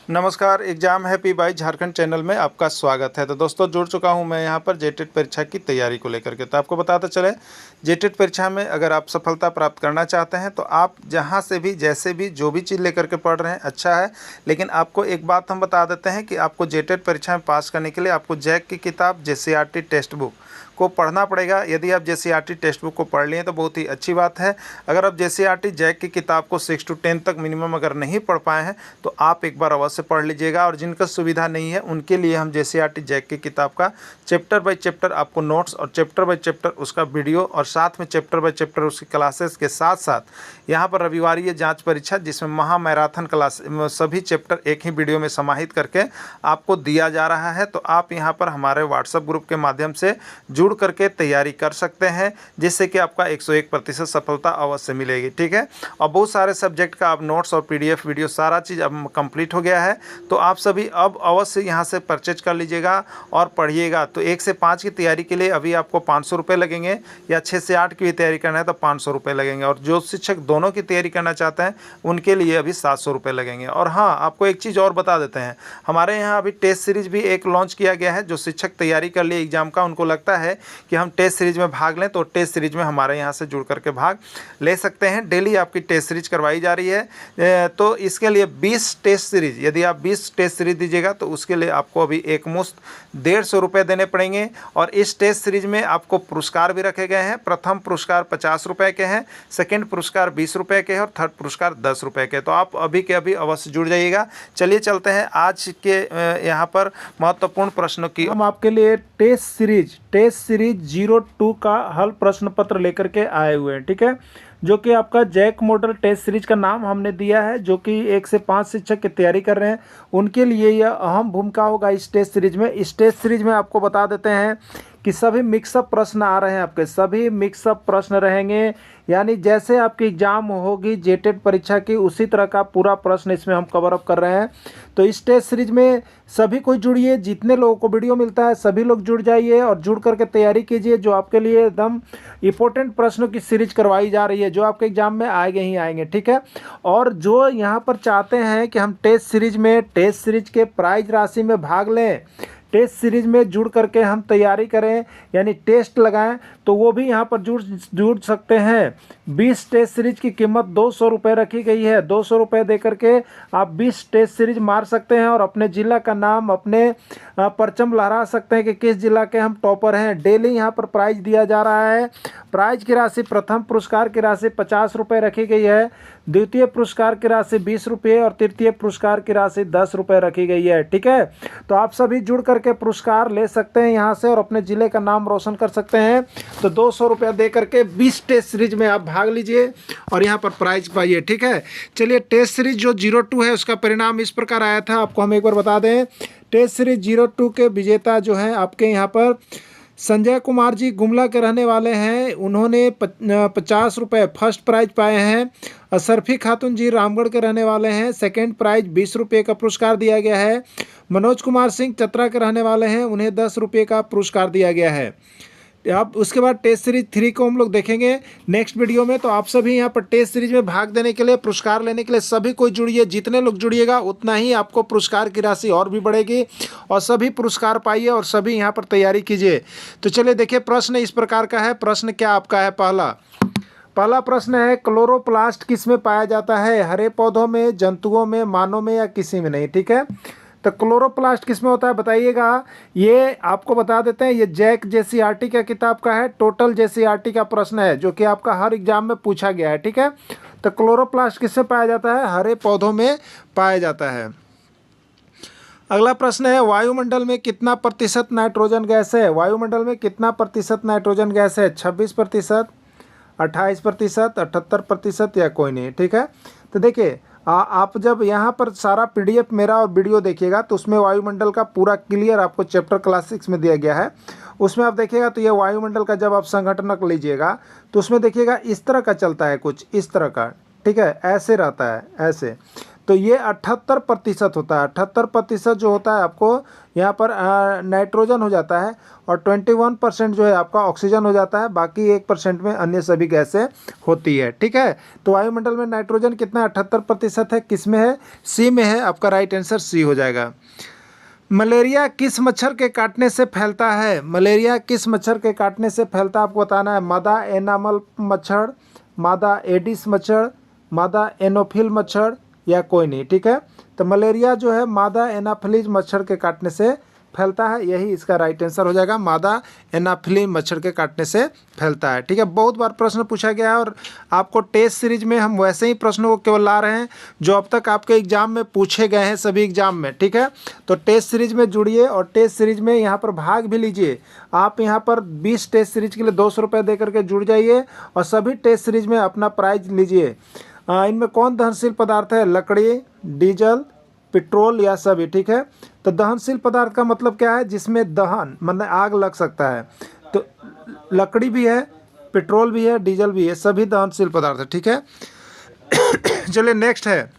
नमस्कार, exam happy by Jharkhand channel में आपका स्वागत है। तो दोस्तों जुड़ चुका हूं मैं यहां पर जेटेट परीक्षा की तैयारी को लेकर के। तो आपको बताते चले, जेटेट परीक्षा में अगर आप सफलता प्राप्त करना चाहते हैं तो आप जहां से भी, जैसे भी, जो भी चीज़ लेकर के पढ़ रहे हैं अच्छा है। लेकिन आपको एक बात हम बता देते हैं कि आपको जेटेट परीक्षा में पास करने के लिए आपको जैक की किताब, जेसीईआरटी टेक्स्ट बुक को पढ़ना पड़ेगा। यदि आप जेसीईआरटी टेक्स्ट बुक को पढ़ लिए तो बहुत ही अच्छी बात है। अगर आप जेसीईआरटी जैक की किताब को 6 to 10 तक मिनिमम अगर नहीं पढ़ पाए हैं तो आप एक बार अवश्य पढ़ लीजिएगा। और जिनका सुविधा नहीं है उनके लिए हम जेसीईआरटी जैक की किताब का चैप्टर बाय चैप्टर आपको नोट्स और चैप्टर बाय चैप्टर उसका वीडियो और साथ में चैप्टर बाय चैप्टर उसकी क्लासेस के साथ साथ यहाँ पर रविवारीय जाँच परीक्षा जिसमें महा मैराथन क्लास सभी चैप्टर एक ही वीडियो में समाहित करके आपको दिया जा रहा है। तो आप यहाँ पर हमारे व्हाट्सएप ग्रुप के माध्यम से जुड़ करके तैयारी कर सकते हैं, जिससे कि आपका 101% सफलता अवश्य मिलेगी। ठीक है, और बहुत सारे सब्जेक्ट का अब नोट्स और पीडीएफ वीडियो सारा चीज़ अब कंप्लीट हो गया है। तो आप सभी अब अवश्य यहाँ से परचेज कर लीजिएगा और पढ़िएगा। तो 1 से 5 की तैयारी के लिए अभी आपको 500 रुपये लगेंगे, या 6 से 8 की भी तैयारी करना है तो 500 रुपये लगेंगे, और जो शिक्षक दोनों की तैयारी करना चाहते हैं उनके लिए अभी 700 रुपये लगेंगे। और हाँ, आपको एक चीज़ और बता देते हैं, हमारे यहाँ अभी टेस्ट सीरीज भी एक लॉन्च किया गया है। जो शिक्षक तैयारी कर लिए एग्जाम का, उनको लगता है कि हम टेस्ट सीरीज में भाग लें, तो टेस्ट सीरीज में हमारे यहाँ से जुड़ करके भाग ले सकते हैं। डेली आपकी टेस्ट सीरीज करवाई जा रही है। तो इसके लिए 20 टेस्ट सीरीज, यदि आप 20 टेस्ट सीरीज दीजिएगा तो उसके लिए आपको अभी एक मुश्त 150 रुपये देने पड़ेंगे। और इस टेस्ट सीरीज में आपको पुरस्कार भी रखे गए हैं। प्रथम पुरस्कार 50 रुपये के हैं, सेकेंड पुरस्कार 20 रुपये के हैं और थर्ड पुरस्कार 10 रुपये के। तो आप अभी के अभी अवश्य जुड़ जाइएगा। चलिए चलते हैं आज के यहाँ पर महत्वपूर्ण प्रश्नों की। हम आपके लिए टेस्ट सीरीज 02 का हल प्रश्न पत्र लेकर के आए हुए हैं। ठीक है, जो कि आपका जैक मॉडल टेस्ट सीरीज का नाम हमने दिया है, जो कि 1 से 5 शिक्षक की तैयारी कर रहे हैं उनके लिए यह अहम भूमिका होगा इस टेस्ट सीरीज में। इस टेस्ट सीरीज में आपको बता देते हैं कि सभी मिक्सअप प्रश्न आ रहे हैं, आपके सभी मिक्सअप प्रश्न रहेंगे। यानी जैसे आपकी एग्जाम होगी जेटेट परीक्षा की, उसी तरह का पूरा प्रश्न इसमें हम कवर अप कर रहे हैं। तो इस टेस्ट सीरीज में सभी कोई जुड़िए, जितने लोगों को वीडियो मिलता है सभी लोग जुड़ जाइए और जुड़ करके तैयारी कीजिए। जो आपके लिए एकदम इंपॉर्टेंट प्रश्नों की सीरीज करवाई जा रही है, जो आपके एग्जाम में आएंगे ही आएंगे। ठीक है, और जो यहाँ पर चाहते हैं कि हम टेस्ट सीरीज के प्राइज राशि में भाग लें, टेस्ट सीरीज में जुड़ करके हम तैयारी करें, यानी टेस्ट लगाएं, तो वो भी यहाँ पर जुड़ सकते हैं। 20 टेस्ट सीरीज की कीमत 200 रुपये रखी गई है। 200 रुपये दे करके आप 20 टेस्ट सीरीज मार सकते हैं और अपने ज़िला का नाम, अपने परचम लहरा सकते हैं कि किस जिला के हम टॉपर हैं। डेली यहाँ पर प्राइज दिया जा रहा है। प्राइज की राशि, प्रथम पुरस्कार की राशि 50 रुपये रखी गई है, द्वितीय पुरस्कार की राशि 20 रुपये और तृतीय पुरस्कार की राशि 10 रुपये रखी गई है। ठीक है, तो आप सभी जुड़ करके पुरस्कार ले सकते हैं यहाँ से और अपने ज़िले का नाम रोशन कर सकते हैं। तो 200 रुपया दे करके 20 टेस्ट सीरीज में आप भाग लीजिए और यहाँ पर प्राइज पाइए। ठीक है, चलिए टेस्ट सीरीज जो 02 है उसका परिणाम इस प्रकार आया था, आपको हम एक बार बता दें। टेस्ट सीरीज 02 के विजेता जो हैं आपके यहाँ पर संजय कुमार जी गुमला के रहने वाले हैं। उन्होंने 50 रुपये फर्स्ट प्राइज पाए हैं। असरफी खातून जी रामगढ़ के रहने वाले हैं, सेकेंड प्राइज 20 रुपये का पुरस्कार दिया गया है। मनोज कुमार सिंह चतरा के रहने वाले हैं, उन्हें 10 रुपये का पुरस्कार दिया गया है। अब उसके बाद टेस्ट सीरीज 3 को हम लोग देखेंगे नेक्स्ट वीडियो में। तो आप सभी यहाँ पर टेस्ट सीरीज में भाग देने के लिए, पुरस्कार लेने के लिए सभी कोई जुड़िए। जितने लोग जुड़िएगा उतना ही आपको पुरस्कार की राशि और भी बढ़ेगी और सभी पुरस्कार पाइए और सभी यहाँ पर तैयारी कीजिए। तो चलिए देखिए, प्रश्न इस प्रकार का है। प्रश्न क्या आपका है? पहला प्रश्न है, क्लोरोप्लास्ट किस में पाया जाता है? हरे पौधों में, जंतुओं में, मानव में या किसी में नहीं? ठीक है, तो क्लोरोप्लास्ट किस में होता है बताइएगा। ये आपको बता देते हैं, ये जैक जेसीईआरटी का किताब का है। टोटल जेसीईआरटी का प्रश्न है जो कि आपका हर एग्जाम में पूछा गया है। ठीक है, तो क्लोरोप्लास्ट किससे पाया जाता है? हरे पौधों में पाया जाता है। अगला प्रश्न है, वायुमंडल में कितना प्रतिशत नाइट्रोजन गैस है? वायुमंडल में कितना प्रतिशत नाइट्रोजन गैस है? 26%, 28%, 78% या कोई नहीं? ठीक है, तो देखिए आप जब यहाँ पर सारा पीडीएफ मेरा और वीडियो देखिएगा तो उसमें वायुमंडल का पूरा क्लियर आपको चैप्टर क्लास 6 में दिया गया है। उसमें आप देखिएगा तो ये वायुमंडल का जब आप संघटनक लीजिएगा तो उसमें देखिएगा इस तरह का चलता है, कुछ इस तरह का। ठीक है, ऐसे रहता है, ऐसे। तो ये 78% होता है। 78% जो होता है आपको यहाँ पर नाइट्रोजन हो जाता है, और 21% जो है आपका ऑक्सीजन हो जाता है, बाकी 1% में अन्य सभी गैसें होती है। ठीक है, तो वायुमंडल में नाइट्रोजन कितना 78% है, किस में है, सी में है। आपका राइट आंसर सी हो जाएगा। मलेरिया किस मच्छर के काटने से फैलता है? मलेरिया किस मच्छर के काटने से फैलता है आपको बताना है। मादा एनामल मच्छर, मादा एडिस मच्छर, मादा एनोफिल मच्छर, या कोई नहीं। ठीक है, तो मलेरिया जो है मादा एनाफिलीज मच्छर के काटने से फैलता है, यही इसका राइट आंसर हो जाएगा। मादा एनाफिली मच्छर के काटने से फैलता है। ठीक है, बहुत बार प्रश्न पूछा गया है, और आपको टेस्ट सीरीज में हम वैसे ही प्रश्नों को केवल ला रहे हैं जो अब तक आपके एग्जाम में पूछे गए हैं, सभी एग्जाम में। ठीक है, तो टेस्ट सीरीज में जुड़िए, और टेस्ट सीरीज में यहाँ पर भाग भी लीजिए। आप यहाँ पर 20 टेस्ट सीरीज के लिए 200 रुपये दे करके जुड़ जाइए, और सभी टेस्ट सीरीज में अपना प्राइज लीजिए। इनमें कौन दहनशील पदार्थ है? लकड़ी, डीजल, पेट्रोल, या सभी। ठीक है, तो दहनशील पदार्थ का मतलब क्या है? जिसमें दहन मतलब आग लग सकता है। तो लकड़ी भी है, पेट्रोल भी है, डीजल भी है, सभी दहनशील पदार्थ है। ठीक है, चलिए नेक्स्ट है,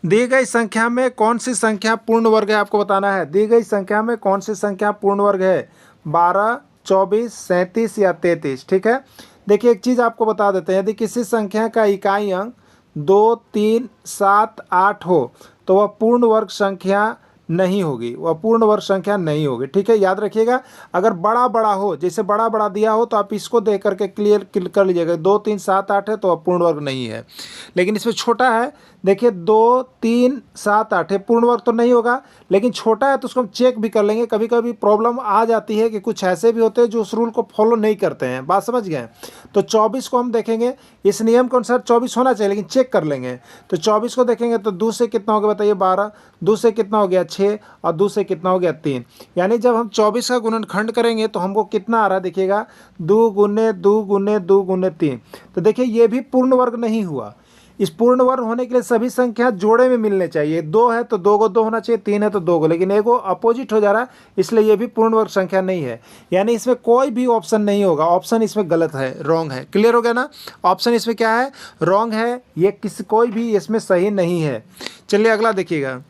दी गई संख्या में कौन सी संख्या पूर्ण वर्ग है? आपको बताना है, दी गई संख्या में कौन सी संख्या पूर्ण वर्ग है? 12, 24, 37 या 33। ठीक है, देखिए एक चीज़ आपको बता देते हैं, यदि किसी संख्या का इकाई अंक 2, 3, 7, 8 हो तो वह पूर्ण वर्ग संख्या नहीं होगी, वह पूर्ण वर्ग संख्या नहीं होगी। ठीक है, याद रखिएगा। अगर बड़ा बड़ा हो, जैसे बड़ा बड़ा दिया हो, तो आप इसको देख करके क्लियर कर लीजिएगा। 2, 3, 7, 8 है तो वह पूर्ण वर्ग नहीं है। लेकिन इसमें छोटा है, देखिए 2, 3, 7, 8 है, पूर्ण वर्ग तो नहीं होगा, लेकिन छोटा है तो उसको हम चेक भी कर लेंगे। कभी कभी प्रॉब्लम आ जाती है कि कुछ ऐसे भी होते हैं जो उस रूल को फॉलो नहीं करते हैं, बात समझ गए। तो 24 को हम देखेंगे, इस नियम के अनुसार 24 होना चाहिए, लेकिन चेक कर लेंगे। तो 24 को देखेंगे तो 2 से कितना हो गया बताइए? 12, 2 से कितना हो गया? 6, और 2 से कितना हो गया? 3। यानी जब हम 24 का गुणनखंड करेंगे तो हमको कितना आ रहा है देखिएगा? 2 गुने 2 गुने 2 गुने 3। तो देखिए ये भी पूर्ण वर्ग नहीं हुआ। इस पूर्ण वर्ग होने के लिए सभी संख्या जोड़े में मिलने चाहिए। 2 है तो 2 को 2 होना चाहिए, 3 है तो 2 को, लेकिन एक अपोजिट हो जा रहा है, इसलिए ये भी पूर्ण वर्ग संख्या नहीं है। यानी इसमें कोई भी ऑप्शन नहीं होगा, ऑप्शन इसमें गलत है, रॉन्ग है। क्लियर हो गया ना? ऑप्शन इसमें क्या है? रॉन्ग है, ये कोई भी इसमें सही नहीं है। चलिए अगला देखिएगा,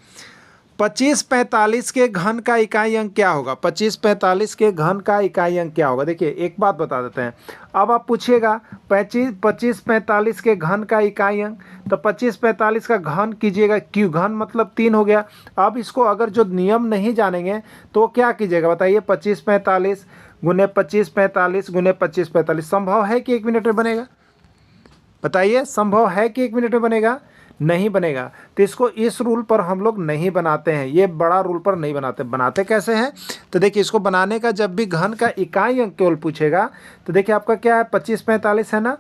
25 45 के घन का इकाई अंक क्या होगा? 25 45 के घन का इकाई अंक क्या होगा? देखिए एक बात बता देते हैं। अब आप पूछिएगा 25 45 के घन का इकाई अंक, तो 25 45 का घन कीजिएगा, क्यों? घन मतलब 3 हो गया। अब इसको अगर जो नियम नहीं जानेंगे तो क्या कीजिएगा बताइए? 25 45 गुने 25 45 गुने 25 45। संभव है कि 1 मिनट में बनेगा? बताइए, संभव है कि 1 मिनट में बनेगा? नहीं बनेगा। तो इसको इस रूल पर हम लोग नहीं बनाते हैं, ये बड़ा रूल पर नहीं बनाते। बनाते कैसे हैं? तो देखिए इसको बनाने का, जब भी घन का इकाई अंक केवल पूछेगा तो देखिए आपका क्या है? 25 45 है ना,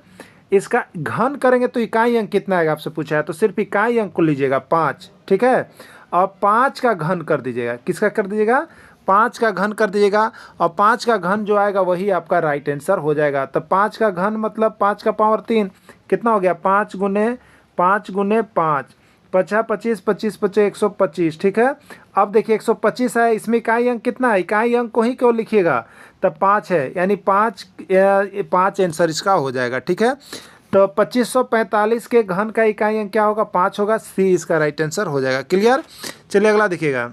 इसका घन करेंगे तो इकाई अंक कितना आएगा आपसे पूछा है, तो सिर्फ इकाई अंक को लीजिएगा 5। ठीक है, और 5 का घन कर दीजिएगा। किसका कर दीजिएगा? 5 का घन कर दीजिएगा, और 5 का घन जो आएगा वही आपका राइट आंसर हो जाएगा। तो 5 का घन मतलब 5 का पावर 3, कितना हो गया? 5 गुने 5 गुने 5, 5 25 25 25 125। ठीक है, अब देखिए 125 है, इसमें इकाई अंक कितना है? इकाई अंक को ही क्यों लिखिएगा? तब 5 है, यानी 5 आंसर इसका हो जाएगा। ठीक है, तो 2545 के घन का इकाई अंक क्या होगा? 5 होगा, सी इसका राइट आंसर हो जाएगा। क्लियर? चलिए अगला देखिएगा,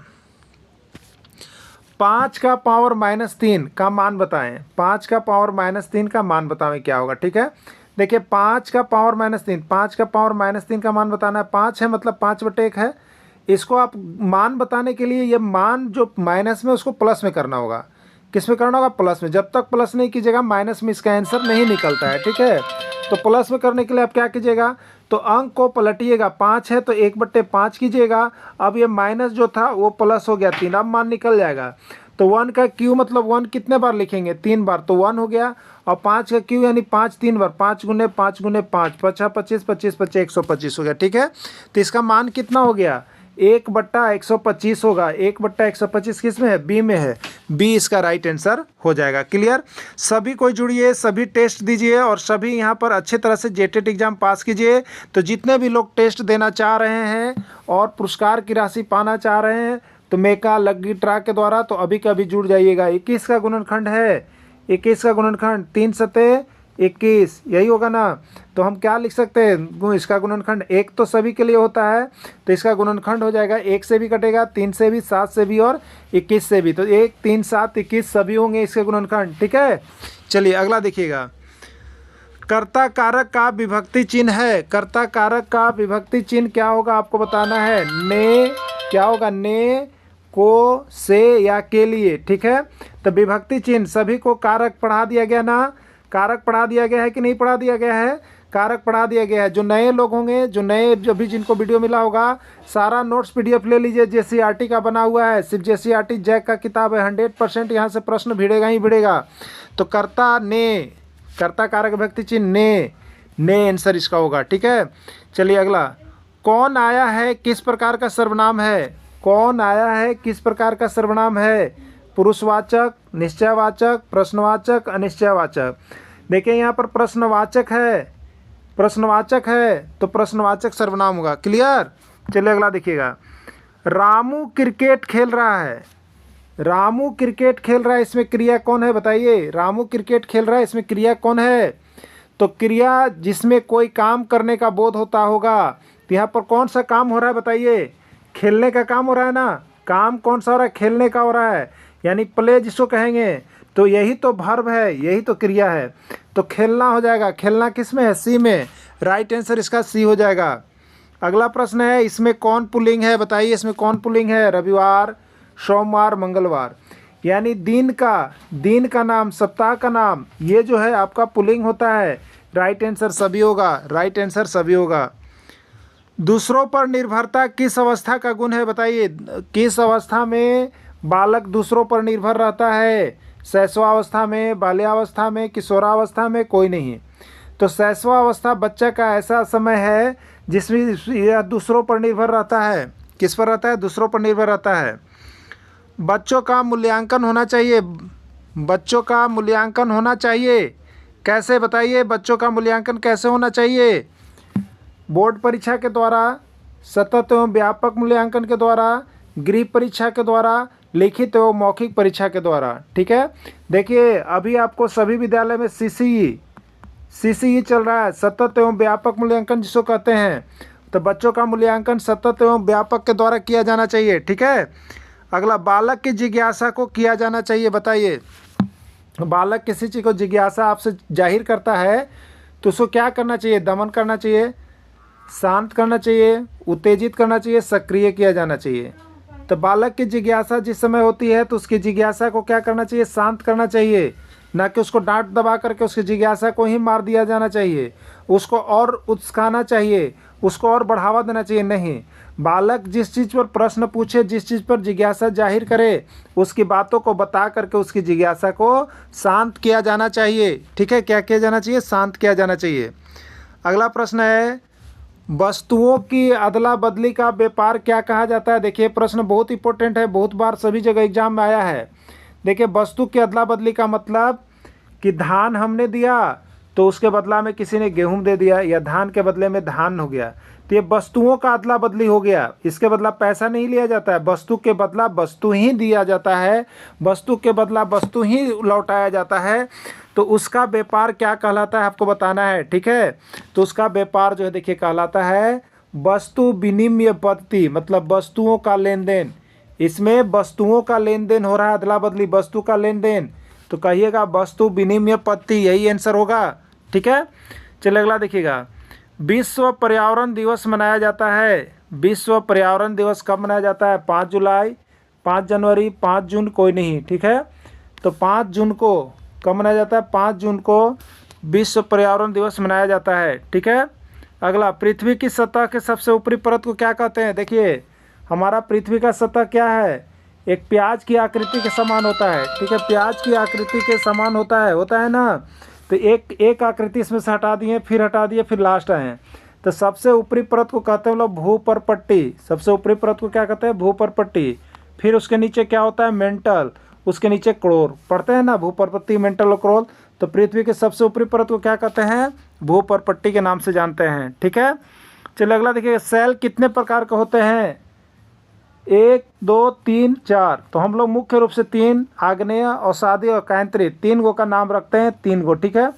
5 का पावर -3 का मान बताएं। 5 का पावर -3 का मान बताएं क्या होगा? ठीक है, देखिए 5 का पावर -3, 5 का पावर -3 का मान बताना है। 5 है मतलब 5/1 है। इसको आप मान बताने के लिए ये मान जो माइनस में उसको प्लस में करना होगा। किस में करना होगा? प्लस में। जब तक प्लस नहीं कीजिएगा माइनस में इसका आंसर नहीं निकलता है। ठीक है, तो प्लस में करने के लिए आप क्या कीजिएगा? तो अंक को पलटिएगा। 5 है तो 1/5 कीजिएगा। अब ये माइनस जो था वो प्लस हो गया 3, अब मान निकल जाएगा। तो 1 का क्यू मतलब 1 कितने बार लिखेंगे? 3 बार, तो 1 हो गया। और 5 का क्यू यानी 5 3 बार, 5 गुने 5 गुने 5, 5 25 25 25 125 हो गया। ठीक है, तो इसका मान कितना हो गया? 1/125 होगा। 1/125 किस में है? बी में है। बी इसका राइट आंसर हो जाएगा। क्लियर? सभी कोई जुड़िए, सभी टेस्ट दीजिए, और सभी यहाँ पर अच्छे तरह से जेटेट एग्जाम पास कीजिए। तो जितने भी लोग टेस्ट देना चाह रहे हैं और पुरस्कार की राशि पाना चाह रहे हैं तो मेका लग्गी ट्रैक के द्वारा, तो अभी का अभी जुड़ जाइएगा। 21 का गुणनखंड है, 21 का गुणनखंड 3 सते 21, यही होगा ना। तो हम क्या लिख सकते हैं, इसका गुणनखंड 1 तो सभी के लिए होता है, तो इसका गुणनखंड हो जाएगा 1 से भी कटेगा, 3 से भी, 7 से भी और 21 से भी। तो 1, 3, 7, 21 सभी होंगे इसके गुणनखंड। ठीक है, चलिए अगला देखिएगा। कर्ता कारक का विभक्ति चिन्ह है। कर्ता कारक का विभक्ति चिन्ह क्या होगा आपको बताना है। ने क्या होगा, ने, को, से या के लिए। ठीक है, तो विभक्ति चिन्ह सभी को कारक पढ़ा दिया गया ना, कारक पढ़ा दिया गया है कि नहीं पढ़ा दिया गया है, कारक पढ़ा दिया गया है। जो नए लोग होंगे, जो नए अभी जिनको वीडियो मिला होगा, सारा नोट्स पीडीएफ ले लीजिए, जेसीईआरटी का बना हुआ है, सिर्फ जेसीईआरटी जैक का किताब है, 100% यहाँ से प्रश्न भिड़ेगा ही भिड़ेगा। तो कर्ता ने, कर्ता कारक विभक्ति चिन्ह ने आंसर इसका होगा। ठीक है, चलिए अगला। कौन आया है किस प्रकार का सर्वनाम है। कौन आया है किस प्रकार का सर्वनाम है। पुरुषवाचक, निश्चयवाचक, प्रश्नवाचक, अनिश्चयवाचक। देखिए यहाँ पर प्रश्नवाचक है, प्रश्नवाचक है तो प्रश्नवाचक सर्वनाम होगा। क्लियर, चलिए अगला देखिएगा। रामू क्रिकेट खेल रहा है। रामू क्रिकेट खेल रहा है, इसमें क्रिया कौन है बताइए। रामू क्रिकेट खेल रहा है, इसमें क्रिया कौन है। तो क्रिया जिसमें कोई काम करने का बोध होता होगा। तो यहाँ पर कौन सा काम हो रहा है बताइए। खेलने का काम हो रहा है ना। काम कौन सा हो रहा है, खेलने का हो रहा है, यानी प्ले जिसको कहेंगे। तो यही तो वर्ब है, यही तो क्रिया है। तो खेलना हो जाएगा। खेलना किस में है, सी में। राइट आंसर इसका सी हो जाएगा। अगला प्रश्न है, इसमें कौन पुल्लिंग है बताइए। इसमें कौन पुल्लिंग है। रविवार, सोमवार, मंगलवार, यानी दिन का नाम, सप्ताह का नाम, ये जो है आपका पुल्लिंग होता है। राइट आंसर सभी होगा, राइट आंसर सभी होगा। दूसरों पर निर्भरता किस अवस्था का गुण है बताइए। किस अवस्था में बालक दूसरों पर निर्भर रहता है। शैशवावस्था में, बाल्यावस्था में, किशोरावस्था में, कोई नहीं। तो शैशवावस्था बच्चा का ऐसा समय है जिसमें यह दूसरों पर निर्भर रहता है। किस पर रहता है, दूसरों पर निर्भर रहता है। बच्चों का मूल्यांकन होना चाहिए। बच्चों का मूल्यांकन होना चाहिए कैसे बताइए। बच्चों का मूल्यांकन कैसे होना चाहिए। बोर्ड परीक्षा के द्वारा, सतत एवं व्यापक मूल्यांकन के द्वारा, गृह परीक्षा के द्वारा, लिखित एवं मौखिक परीक्षा के द्वारा। ठीक है, देखिए अभी आपको सभी विद्यालय में सीसीई चल रहा है, सतत एवं व्यापक मूल्यांकन जिसको कहते हैं। तो बच्चों का मूल्यांकन सतत एवं व्यापक के द्वारा किया जाना चाहिए। ठीक है, अगला, बालक की जिज्ञासा को किया जाना चाहिए बताइए। बालक किसी चीज़ को जिज्ञासा आपसे जाहिर करता है तो उसको क्या करना चाहिए, दमन करना चाहिए, शांत करना चाहिए, उत्तेजित करना चाहिए, सक्रिय किया जाना चाहिए। तो बालक की जिज्ञासा जिस समय होती है तो उसकी जिज्ञासा को क्या करना चाहिए, शांत करना चाहिए, ना कि उसको डांट दबा करके उसकी जिज्ञासा को ही मार दिया जाना चाहिए। उसको और उकसाना चाहिए, उसको और बढ़ावा देना चाहिए नहीं। बालक जिस चीज़ पर प्रश्न पूछे, जिस चीज़ पर जिज्ञासा जाहिर करे, उसकी बातों को बता करके उसकी जिज्ञासा को शांत किया जाना चाहिए। ठीक है, क्या किया जाना चाहिए, शांत किया जाना चाहिए। अगला प्रश्न है, वस्तुओं की अदला बदली का व्यापार क्या कहा जाता है। देखिए प्रश्न बहुत इंपॉर्टेंट है, बहुत बार सभी जगह एग्जाम में आया है। देखिए वस्तु की अदला बदली का मतलब कि धान हमने दिया तो उसके बदला में किसी ने गेहूं दे दिया, या धान के बदले में धान हो गया। तो ये वस्तुओं का अदला बदली हो गया। इसके बदला पैसा नहीं लिया जाता है, वस्तु के बदला वस्तु ही दिया जाता है, वस्तु के बदला वस्तु ही लौटाया जाता है। तो उसका व्यापार क्या कहलाता है आपको बताना है। ठीक है, तो उसका व्यापार जो है देखिए कहलाता है वस्तु विनिमय पद्धति, मतलब वस्तुओं का लेन देन। इसमें वस्तुओं का लेन देन हो रहा है, अदला बदली, वस्तु का लेन देन। तो कहिएगा वस्तु विनिमय पद्धति, यही आंसर होगा। ठीक है, चलिए अगला देखिएगा। विश्व पर्यावरण दिवस मनाया जाता है। विश्व पर्यावरण दिवस कब मनाया जाता है, 5 जुलाई, 5 जनवरी, 5 जून, कोई नहीं। ठीक है, तो 5 जून को कब मनाया जाता है, 5 जून को विश्व पर्यावरण दिवस मनाया जाता है। ठीक है, अगला, पृथ्वी की सतह के सबसे ऊपरी परत को क्या कहते हैं। देखिए हमारा पृथ्वी का सतह क्या है, एक प्याज की आकृति के समान होता है। ठीक है, प्याज की आकृति के समान होता है ना। तो एक आकृति इसमें से हटा दिए, फिर हटा दिए, फिर लास्ट आए हैं। तो सबसे ऊपरी परत को कहते हैं लोग भूपरपट्टी। सबसे ऊपरी परत को क्या कहते हैं, भूपरपट्टी। फिर उसके नीचे क्या होता है, मेंटल, उसके नीचे क्रोर। पढ़ते हैं ना भूपरपट्टी, मेंटल और क्रोर। तो पृथ्वी के सबसे ऊपरी परत को क्या कहते हैं, भूपरपट्टी के नाम से जानते हैं। ठीक है, चलिए अगला देखिए। सेल कितने प्रकार के होते हैं, 1, 2, 3, 4। तो हम लोग मुख्य रूप से 3, आग्नेय, अवसादी और कैंत्री, 3 गो का नाम रखते हैं, 3 गो। ठीक है,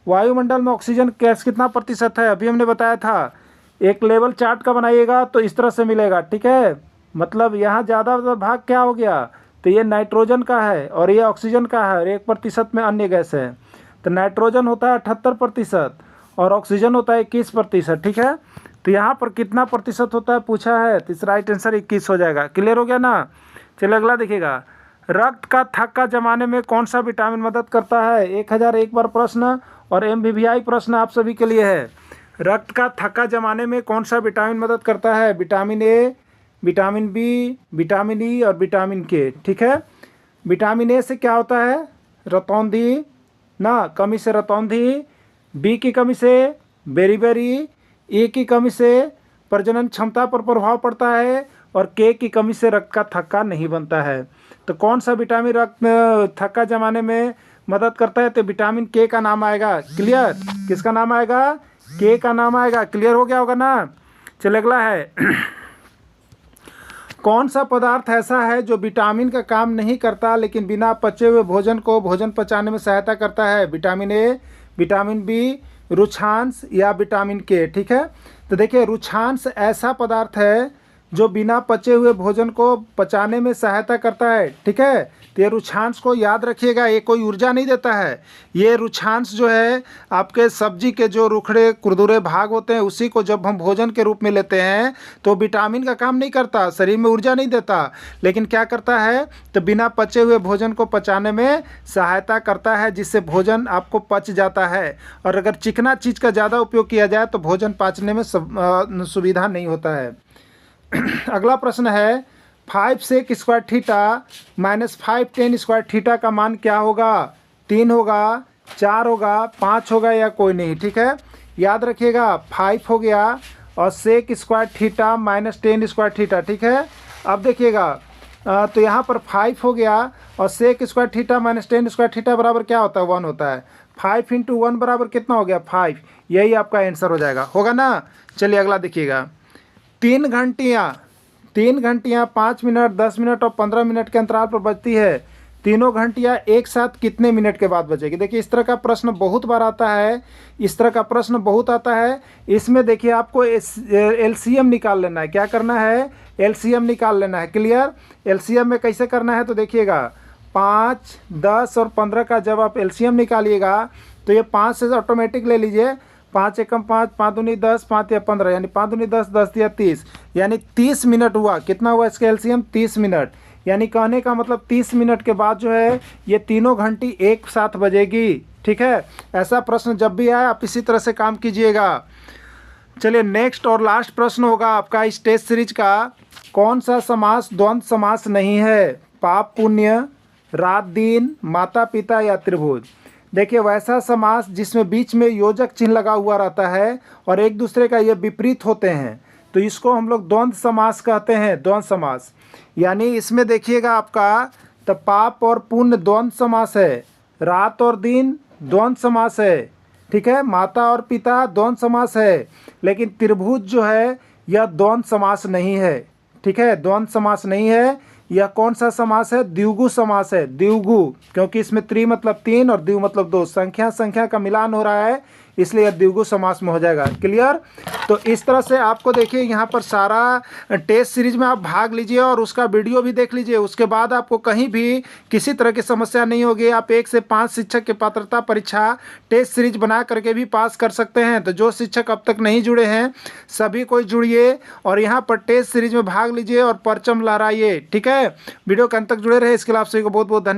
वायुमंडल में ऑक्सीजन गैस कितना प्रतिशत है, अभी हमने बताया था। एक लेवल चार्ट का बनाइएगा तो इस तरह से मिलेगा, ठीक है। मतलब यहाँ ज़्यादा भाग क्या हो गया, तो ये नाइट्रोजन का है और ये ऑक्सीजन का है और 1% में अन्य गैस है। तो नाइट्रोजन होता है 78% और ऑक्सीजन होता है 21%, ठीक है। तो यहाँ पर कितना प्रतिशत होता है पूछा है, तो इसका राइट आंसर 21 हो जाएगा। क्लियर हो गया ना। चलिए अगला देखिएगा, रक्त का थक्का जमाने में कौन सा विटामिन मदद करता है। 1001 बार प्रश्न और MVVI प्रश्न आप सभी के लिए है। रक्त का थक्का जमाने में कौन सा विटामिन मदद करता है। Vitamin A, vitamin B, vitamin E और विटामिन के, ठीक है। विटामिन ए से क्या होता है, रतौंधी ना, कमी से रतौंधी। बी की कमी से बेरीबेरी। ए की कमी से प्रजनन क्षमता पर प्रभाव पड़ता है और के की कमी से रक्त का थक्का नहीं बनता है। तो कौन सा विटामिन रक्त थक्का जमाने में मदद करता है, तो विटामिन के का नाम आएगा। क्लियर, किसका नाम आएगा, के का नाम आएगा। क्लियर हो गया होगा ना। चलिए अगला है कौन सा पदार्थ ऐसा है जो विटामिन का काम नहीं करता लेकिन बिना पचे हुए भोजन को भोजन पचाने में सहायता करता है। विटामिन ए, विटामिन बी, रुक्षांश या विटामिन के, ठीक है। तो देखिए रुक्षांश ऐसा पदार्थ है जो बिना पचे हुए भोजन को पचाने में सहायता करता है, ठीक है। तो ये रुक्षांश को याद रखिएगा, ये कोई ऊर्जा नहीं देता है। ये रुक्षांश जो है आपके सब्जी के जो रुखड़े कुरदुरे भाग होते हैं उसी को जब हम भोजन के रूप में लेते हैं तो विटामिन का काम नहीं करता, शरीर में ऊर्जा नहीं देता, लेकिन क्या करता है, तो बिना पचे हुए भोजन को पचाने में सहायता करता है, जिससे भोजन आपको पच जाता है। और अगर चिकना चीज़ का ज़्यादा उपयोग किया जाए तो भोजन पचने में सुविधा नहीं होता है। अगला प्रश्न है 5 sec square theta minus 5 tan square theta का मान क्या होगा। 3 होगा, 4 होगा, 5 होगा या कोई नहीं, ठीक है। याद रखिएगा 5 हो गया और sec square theta minus 10 square theta, ठीक है। अब देखिएगा तो यहाँ पर 5 हो गया और sec square theta minus 10 square theta बराबर क्या होता है, 1 होता है। 5 × 1 बराबर कितना हो गया, 5। यही आपका आंसर हो जाएगा, होगा ना। चलिए अगला देखिएगा, 3 घंटियाँ 5 मिनट, 10 मिनट और 15 मिनट के अंतराल पर बजती है। तीनों घंटियाँ एक साथ कितने मिनट के बाद बजेगी। देखिए इस तरह का प्रश्न बहुत बार आता है, इस तरह का प्रश्न बहुत आता है। इसमें देखिए आपको LCM निकाल लेना है। क्या करना है, LCM निकाल लेना है। क्लियर, LCM में कैसे करना है तो देखिएगा 5, 10 और 15 का जब आप LCM निकालिएगा तो ये 5 से ऑटोमेटिक ले लीजिए। 5 एकम 5, 5 दूनी 10, 5 या 15, यानी 5 दूनी 10, 10 या 30, यानी 30 मिनट हुआ। कितना हुआ इसका LCM, 30 मिनट। यानी कहने का मतलब 30 मिनट के बाद जो है ये तीनों घंटी एक साथ बजेगी, ठीक है। ऐसा प्रश्न जब भी आए आप इसी तरह से काम कीजिएगा। चलिए नेक्स्ट और लास्ट प्रश्न होगा आपका इस टेस्ट सीरीज का, कौन सा समास द्वंद्व समास नहीं है। पाप पुण्य, रात दिन, माता पिता या त्रिभुज। देखिए वैसा समास जिसमें बीच में योजक चिन्ह लगा हुआ रहता है और एक दूसरे का ये विपरीत होते हैं तो इसको हम लोग द्वंद्व समास कहते हैं। द्वंद्व समास यानी इसमें देखिएगा आपका तो पाप और पुण्य द्वंद्व समास है, रात और दिन द्वंद्व समास है, ठीक है। माता और पिता द्वंद्व समास है, लेकिन त्रिभुज जो है यह द्वंद्व समास नहीं है, ठीक है। द्वंद्व समास नहीं है। यह कौन सा समास है, द्विगु समास है। द्विगु क्योंकि इसमें त्रि मतलब 3 और द्वि मतलब 2, संख्या का मिलान हो रहा है, इसलिए यह द्विगु समास में हो जाएगा। क्लियर। तो इस तरह से आपको देखिए यहाँ पर सारा टेस्ट सीरीज में आप भाग लीजिए और उसका वीडियो भी देख लीजिए। उसके बाद आपको कहीं भी किसी तरह की समस्या नहीं होगी। आप 1 से 5 शिक्षक की पात्रता परीक्षा टेस्ट सीरीज बना करके भी पास कर सकते हैं। तो जो शिक्षक अब तक नहीं जुड़े हैं सभी कोई जुड़िए और यहाँ पर टेस्ट सीरीज में भाग लीजिए और परचम लहराइए, ठीक है। वीडियो के अंत तक जुड़े रहे, इसके लिए आप सभी को बहुत बहुत धन्यवाद।